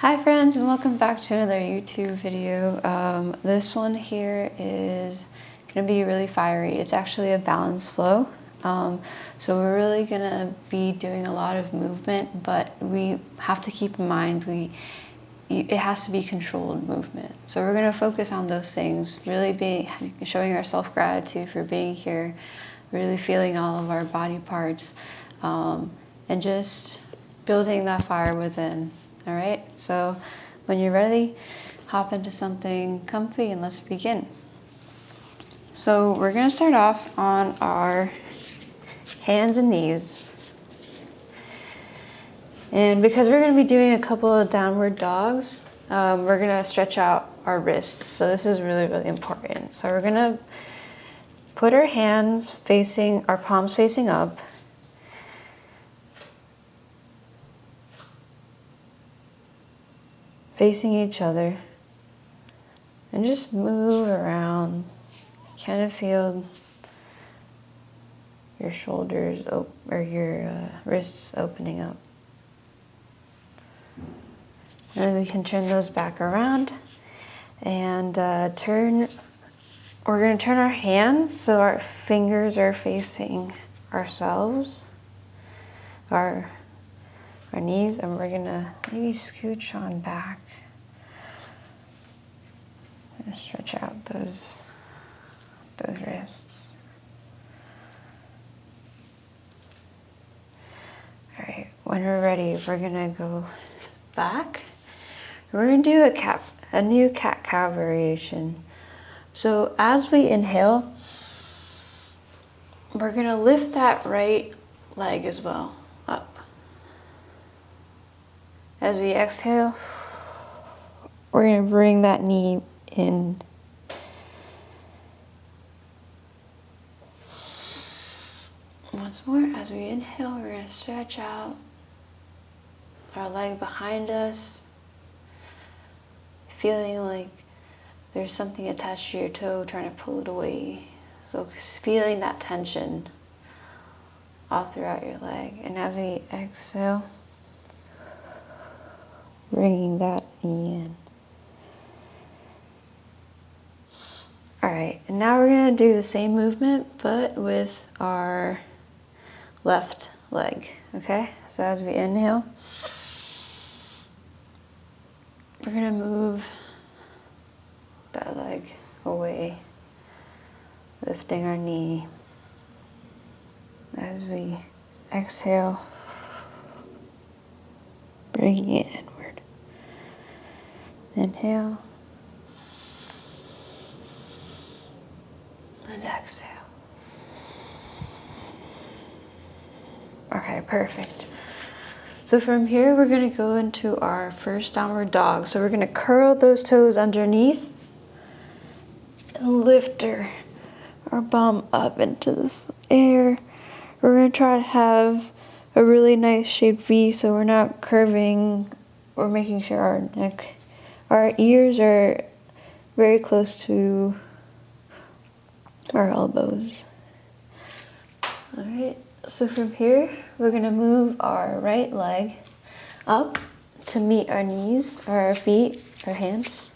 Hi friends, and welcome back to another YouTube video. This one here is going to be really fiery. It's actually a balance flow. So we're really going to be doing a lot of movement, but we have to keep in mind it has to be controlled movement. So we're going to focus on those things, really showing our self-gratitude for being here, really feeling all of our body parts, and just building that fire within. All right, so when you're ready, hop into something comfy and let's begin. So we're gonna start off on our hands and knees. And because we're gonna be doing a couple of downward dogs, we're gonna stretch out our wrists. So this is really, really important. So we're gonna put our palms facing up. Facing each other, and just move around. Kind of feel your shoulders or your wrists opening up. And then we can turn those back around and we're going to turn our hands so our fingers are facing ourselves, our knees, and we're going to maybe scooch on back. And stretch out those wrists. All right, when we're ready, we're gonna go back. We're gonna do a new cat-cow variation. So as we inhale, we're gonna lift that right leg as well up. As we exhale, we're gonna bring that knee in. Once more, as we inhale, we're going to stretch out our leg behind us, feeling like there's something attached to your toe, trying to pull it away. So feeling that tension all throughout your leg. And as we exhale, bringing that knee in. All right, and now we're going to do the same movement, but with our left leg, okay? So as we inhale, we're going to move that leg away, lifting our knee. As we exhale, bringing it inward. Inhale. And exhale. Okay, perfect. So from here, we're going to go into our first downward dog. So we're going to curl those toes underneath and lift our bum up into the air. We're going to try to have a really nice shaped V, so we're not curving. We're making sure our ears are very close to our elbows. All right, so from here, we're gonna move our right leg up to meet our knees, or our feet, our hands.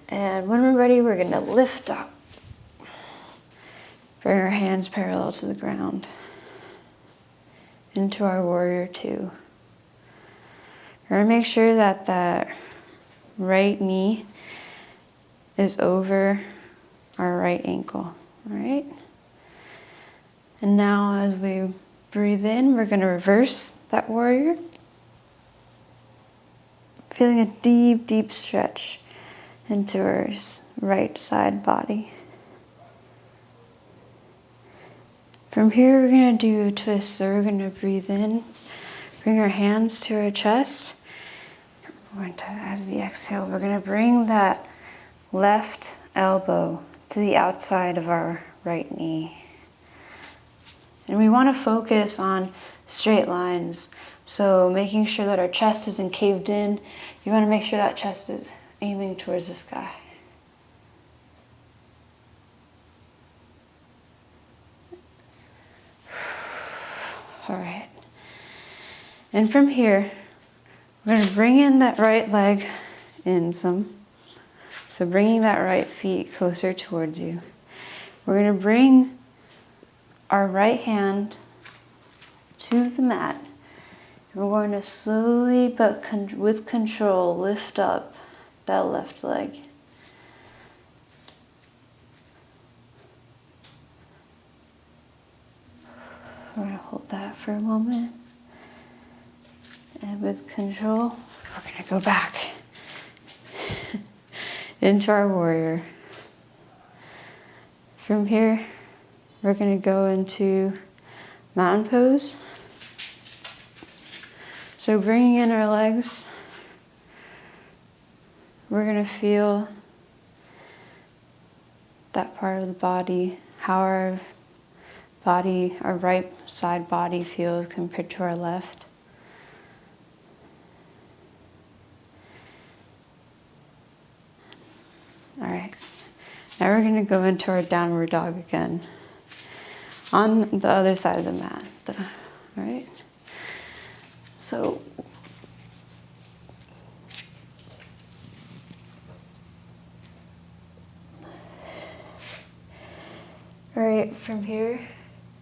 And when we're ready, we're gonna lift up. Bring our hands parallel to the ground into our warrior two. We're gonna make sure that that right knee is over our right ankle, all right? And now as we breathe in, we're gonna reverse that warrior. Feeling a deep, deep stretch into our right side body. From here, we're gonna do a twist. So we're gonna breathe in, bring our hands to our chest. As we exhale, we're gonna bring that left elbow to the outside of our right knee. And we want to focus on straight lines. So making sure that our chest isn't caved in. You want to make sure that chest is aiming towards the sky. All right. And from here, we're going to bring in that right leg in some. So bringing that right feet closer towards you. We're going to bring our right hand to the mat. And we're going to slowly but with control lift up that left leg. We're going to hold that for a moment. And with control, we're going to go back into our warrior. From here, we're going to go into mountain pose. So bringing in our legs, we're going to feel that part of the body, how our body, our right side body feels compared to our left. All right, now we're going to go into our downward dog again on the other side of the mat. All right, so all right, from here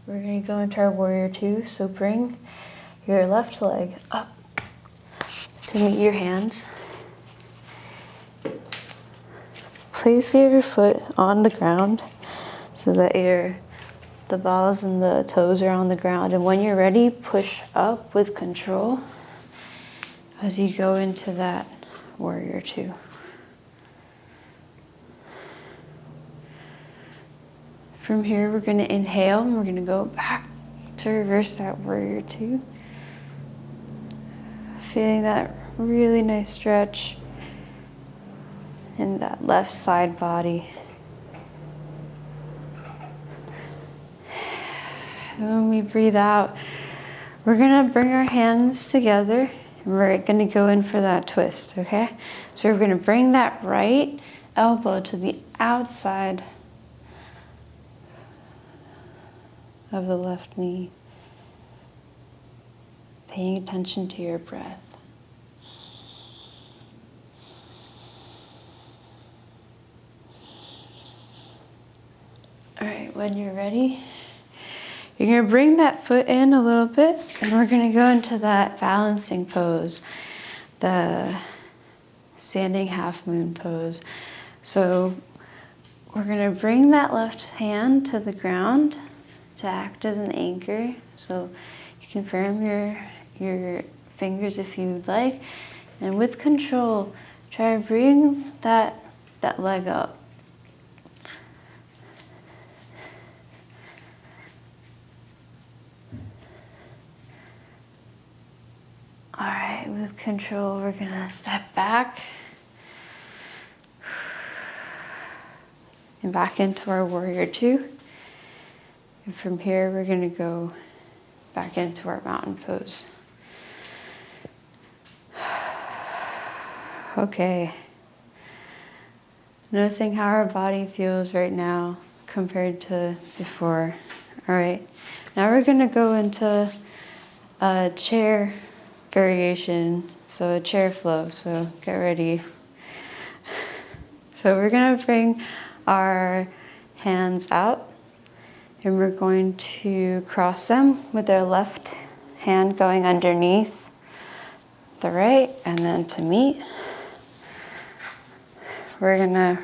we're going to go into our warrior two. So bring your left leg up to meet your hands. Place your foot on the ground so that the balls and the toes are on the ground. And when you're ready, push up with control as you go into that warrior two. From here, we're going to inhale and we're going to go back to reverse that warrior two. Feeling that really nice stretch in that left side body. And when we breathe out, we're going to bring our hands together and we're going to go in for that twist, okay? So we're going to bring that right elbow to the outside of the left knee. Paying attention to your breath. All right, when you're ready, you're going to bring that foot in a little bit and we're going to go into that balancing pose, the standing half moon pose. So we're going to bring that left hand to the ground to act as an anchor. So you can firm your fingers if you'd like. And with control, try to bring that leg up. All right, with control, we're gonna step back and back into our warrior two. And from here, we're gonna go back into our mountain pose. Okay. Noticing how our body feels right now compared to before. All right, now we're gonna go into a chair variation, so a chair flow, so get ready. So we're gonna bring our hands out and we're going to cross them with our left hand going underneath the right and then to meet. We're gonna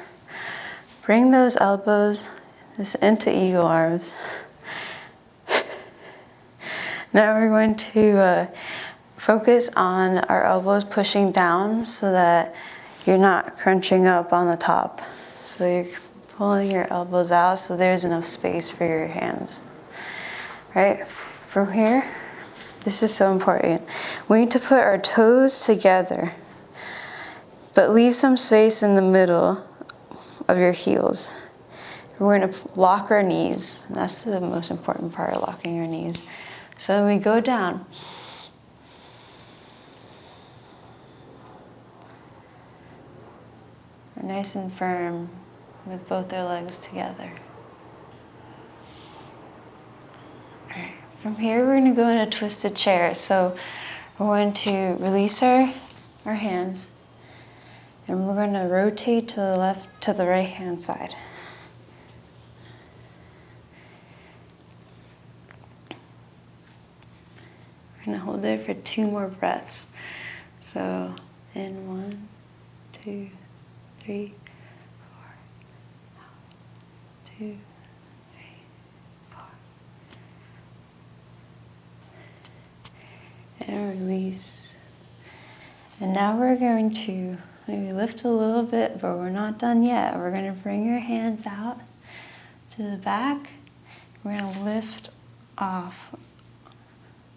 bring those elbows into eagle arms. Now we're going to focus on our elbows pushing down so that you're not crunching up on the top. So you're pulling your elbows out so there's enough space for your hands. Right? From here, this is so important. We need to put our toes together, but leave some space in the middle of your heels. We're going to lock our knees. That's the most important part of locking your knees. So when we go down, we're nice and firm with both our legs together. All right. From here, we're going to go in a twisted chair. So we're going to release our hands, and we're going to rotate to the left, to the right hand side. We're going to hold there for 2 more breaths. So in 1, 2, 3, 4, 2, 3, 4. And release. And now we're going to maybe lift a little bit, but we're not done yet. We're going to bring your hands out to the back. We're going to lift off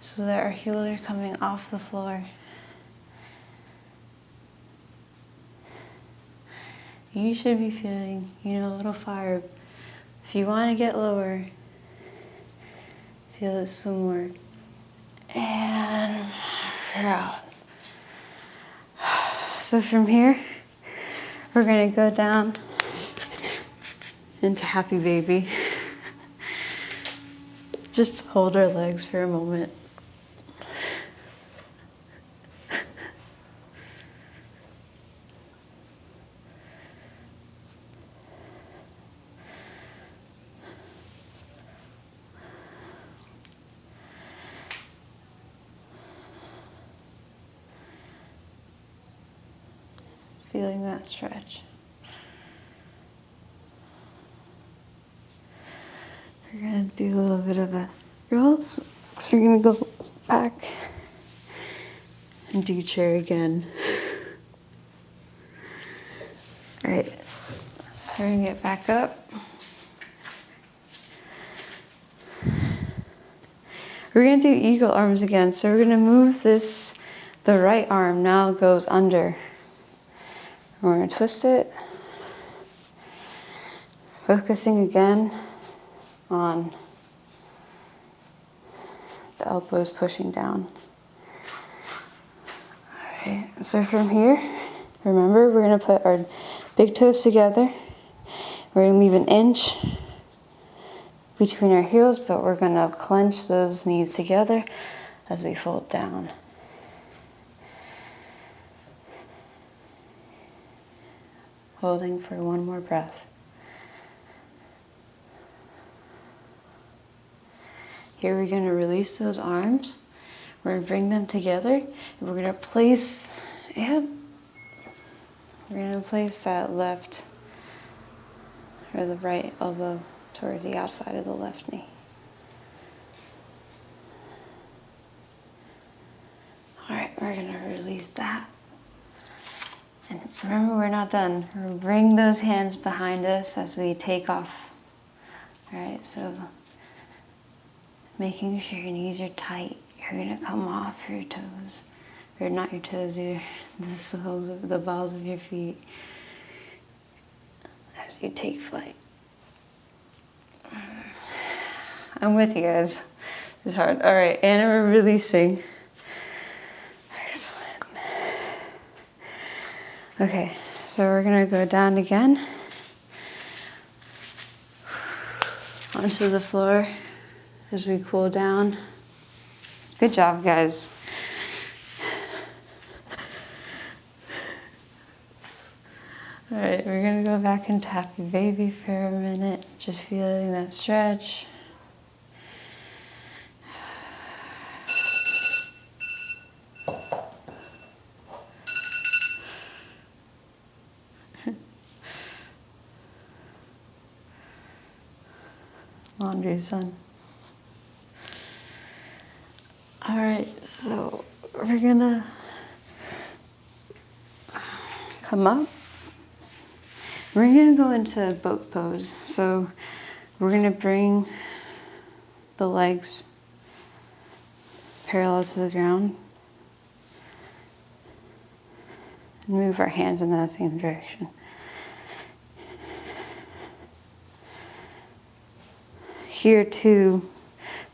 so that our heels are coming off the floor. You should be feeling, a little fire. If you want to get lower, feel it some more. And out. So from here, we're going to go down into happy baby. Just hold our legs for a moment. Feeling that stretch. We're going to do a little bit of a roll. So we're going to go back and do chair again. All right, so we're going to get back up. We're going to do eagle arms again. So we're going to move this, the right arm now goes under. We're going to twist it, focusing again on the elbows pushing down. All right, so from here, remember we're going to put our big toes together. We're going to leave an inch between our heels, but we're going to clench those knees together as we fold down. Holding for 1 more breath. Here we're going to release those arms. We're going to bring them together. And we're going to place, we're going to place that left or the right elbow towards the outside of the left knee. All right, we're going to release that. And remember, we're not done. We'll bring those hands behind us as we take off. All right, so making sure your knees are tight. You're gonna come off your toes, or not your toes, the soles of the balls of your feet as you take flight. I'm with you guys. It's hard. All right, and we're releasing. Okay, so we're gonna go down again onto the floor as we cool down. Good job, guys. All right, we're gonna go back into happy baby for a minute, just feeling that stretch. Laundry's done. All right, so we're gonna come up. We're gonna go into boat pose. So we're gonna bring the legs parallel to the ground and move our hands in that same direction. Here too,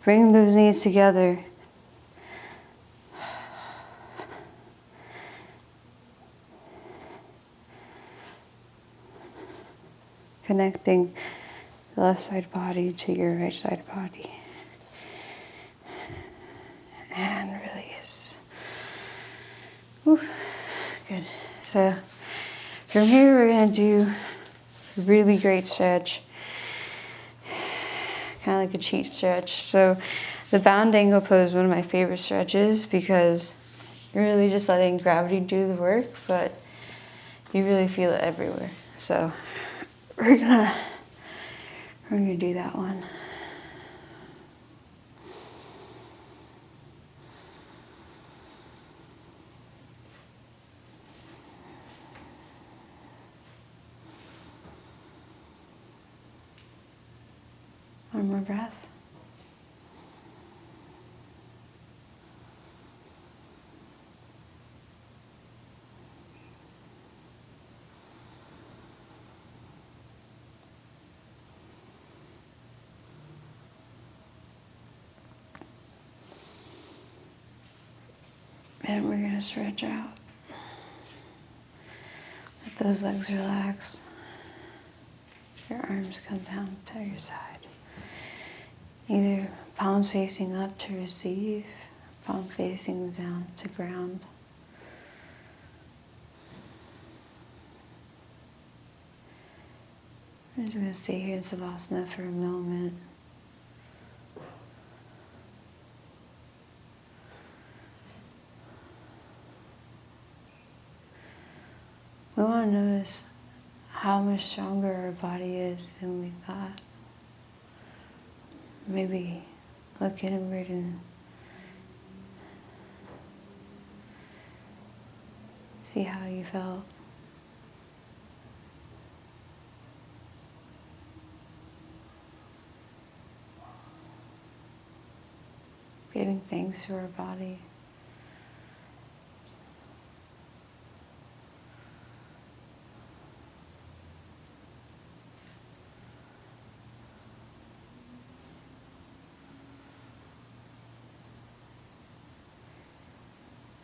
bring those knees together. Connecting the left side body to your right side body. And release. Whew. Good. So from here, we're going to do a really great stretch, kind of like a cheat stretch. So the bound angle pose is one of my favorite stretches because you're really just letting gravity do the work, but you really feel it everywhere. So we're gonna do that one. One more breath. And we're gonna stretch out. Let those legs relax. Your arms come down to your side. Either palms facing up to receive, palm facing down to ground. I'm just going to stay here in Savasana for a moment. We want to notice how much stronger our body is than we thought. Maybe look inward and see how you felt. Giving thanks to our body.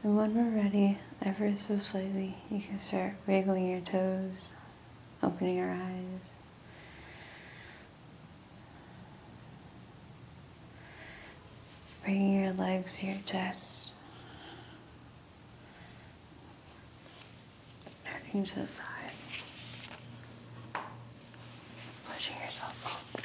And when we're ready, ever so slightly, you can start wiggling your toes, opening your eyes. Bringing your legs to your chest. Turning to the side. Pushing yourself up.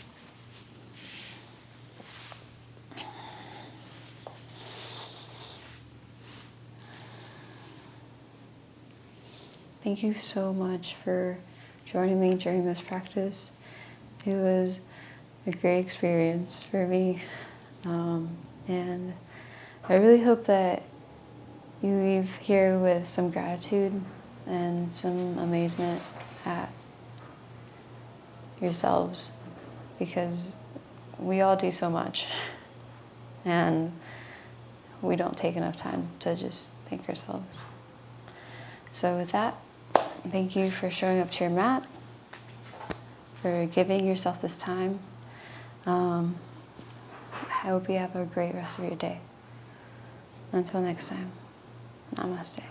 Thank you so much for joining me during this practice. It was a great experience for me. And I really hope that you leave here with some gratitude and some amazement at yourselves, because we all do so much and we don't take enough time to just thank ourselves. So with that, thank you for showing up to your mat, for giving yourself this time. I hope you have a great rest of your day. Until next time, namaste.